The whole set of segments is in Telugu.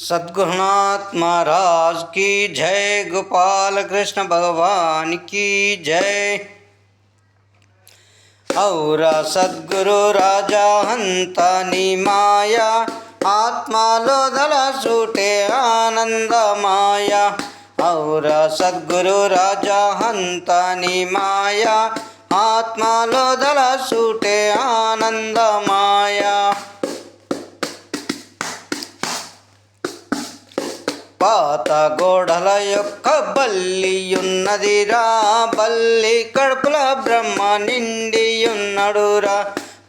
सद्गुरुनाथ महाराज की जय। गोपाल कृष्ण भगवान की जय। और सद्गुरु राजा हंता नी माया, आत्मालो दल सूटे आनंद माया। और सद्गुरु राजा हंता नी माया, आत्मालो दल सूटे आनंद माया। పాత గోడల యొక్క బల్లియున్నదిరా, బల్లి కడుపుల బ్రహ్మ నిండియున్నడురా.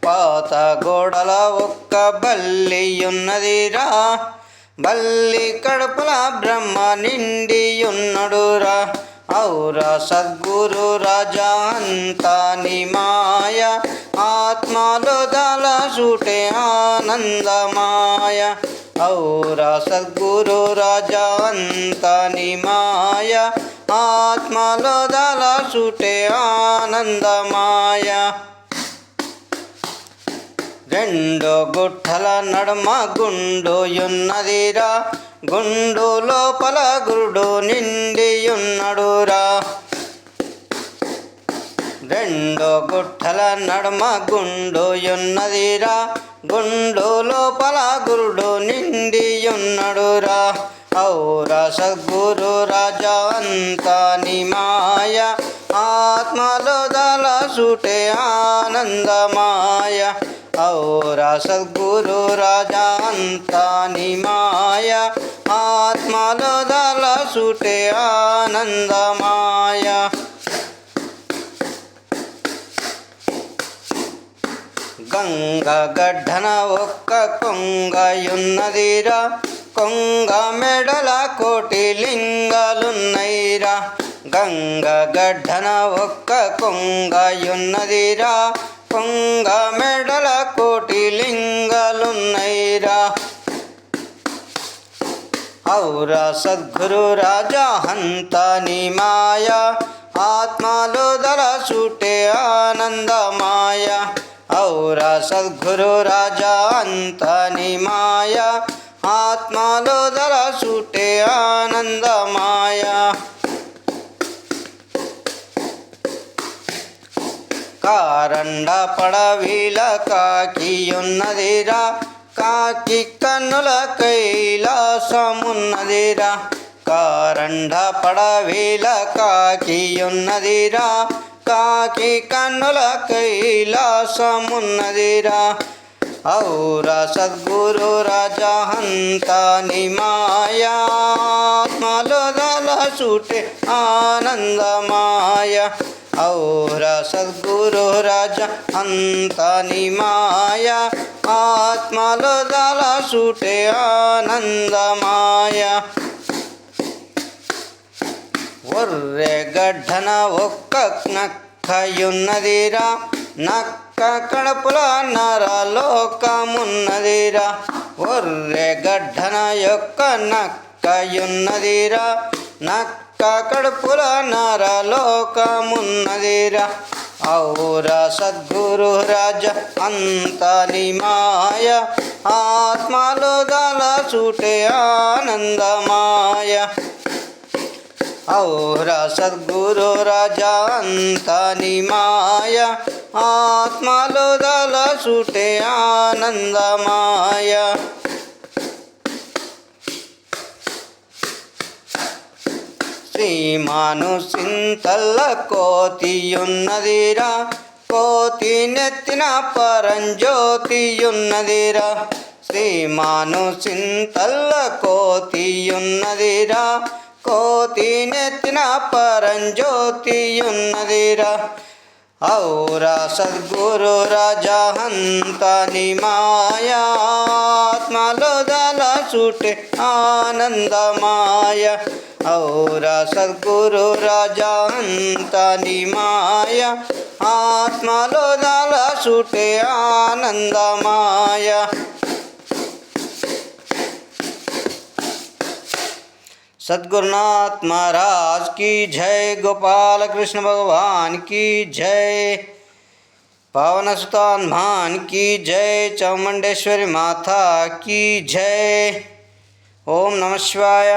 పాత గోడల ఒక్క బల్లియున్నదిరా, బల్లి కడుపుల బ్రహ్మ నిండియున్నడురా. ఔరా సద్గురు రాజా అంతా నీ మాయ, ఆత్మలో దల సూటే ఆనందమాయ. ఔరా సద్గురు రాజా అంతా నీ మాయ, ఆత్మలో దల సూటే ఆనందమాయ. రెండు గుట్టల నడుమ గుండుయున్నదిరా, గుండు లోపల గురుడు నిండియున్నడురా. రెండు గుట్టల నడుమ గుండుయున్నదిరా, గుండు లోపల గురుడు నిండియున్నడురా. ఔరా సద్గురు రాజా అంతా నీ మాయ, ఆత్మలో దల సూటే ఆనందమాయ. ఔరా సద్గురు రాజా అంతా నీ మాయ, ఆత్మలో దల సూటే ఆనందమాయ. గంగ గడ్డన ఒక్క కొంగయున్నదిరా, కొంగ మెడల కోటి లింగాలున్నైరా. గంగ గడ్డన ఒక్క కొంగయున్నదిరా, కొంగ మెడల కోటి లింగాలున్నైరా. ఔరా సద్గురు రాజా హంతా నీ మాయ, ఆత్మలో దల సూటే ఆనందమాయ. ఔరా సద్గురు రాజా అంతా నీ మాయ, ఆత్మలో దల సూటే ఆనందమాయ. కారండ పడవిల కాకియున్నదిరా, కాకి కన్నుల కైలాసమున్నదిరా. కారండ పడవిల కాకియున్నదిరా, కాకి కన్నుల కైలాసమున్నదిరా. ఔరా సద్గురు రాజా హంతా నీ మాయ, ఆత్మలో దల సూటే ఆనందమాయ. ఔరా సద్గురు రాజా హంతా నీ మాయ, ఆత్మలో దల సూటే ఆనందమాయ. ఒర్రె గడ్డన ఒక్క నక్కయున్నదిరా, నక్క కడుపుల నరలోకమున్నదిరా. ఒర్రె గడ్డన యొక్క నక్కయున్నదిరా, నక్క కడుపుల నరలోకమున్నదిరా. ఔరా సద్గురు రాజా అంతా నీ మాయ, ఆత్మలో దల సూటే ఆనందమాయ. ఔరా సద్గురు రాజా అంతా నీ మాయ, ఆత్మలో దల సూటే ఆనందమాయ. శ్రీమాను సింతల్ల కోతియున్నదిరా, కోతి నెత్తిన పరంజ్యోతియున్నదిరా. శ్రీమాను సింతల్ల కోతియున్నదిరా, కోతి నెత్తిన పరంజ్యోతియున్నదిరా. ఔరా సద్గురు రాజా హంతా నీ మాయ, ఆత్మలో దల సూటే ఆనందమాయ. ఔరా సద్గురు రాజా హంతా నీ మాయ, ఆత్మలో దల సూటే ఆనందమాయ. सद्गुरुनाथ महाराज की जय। गोपाल कृष्ण भगवान की जय। पावन सुता हनुमान की जय। चामुंडेश्वरी माता की जय। ఓం నమ శివాయ.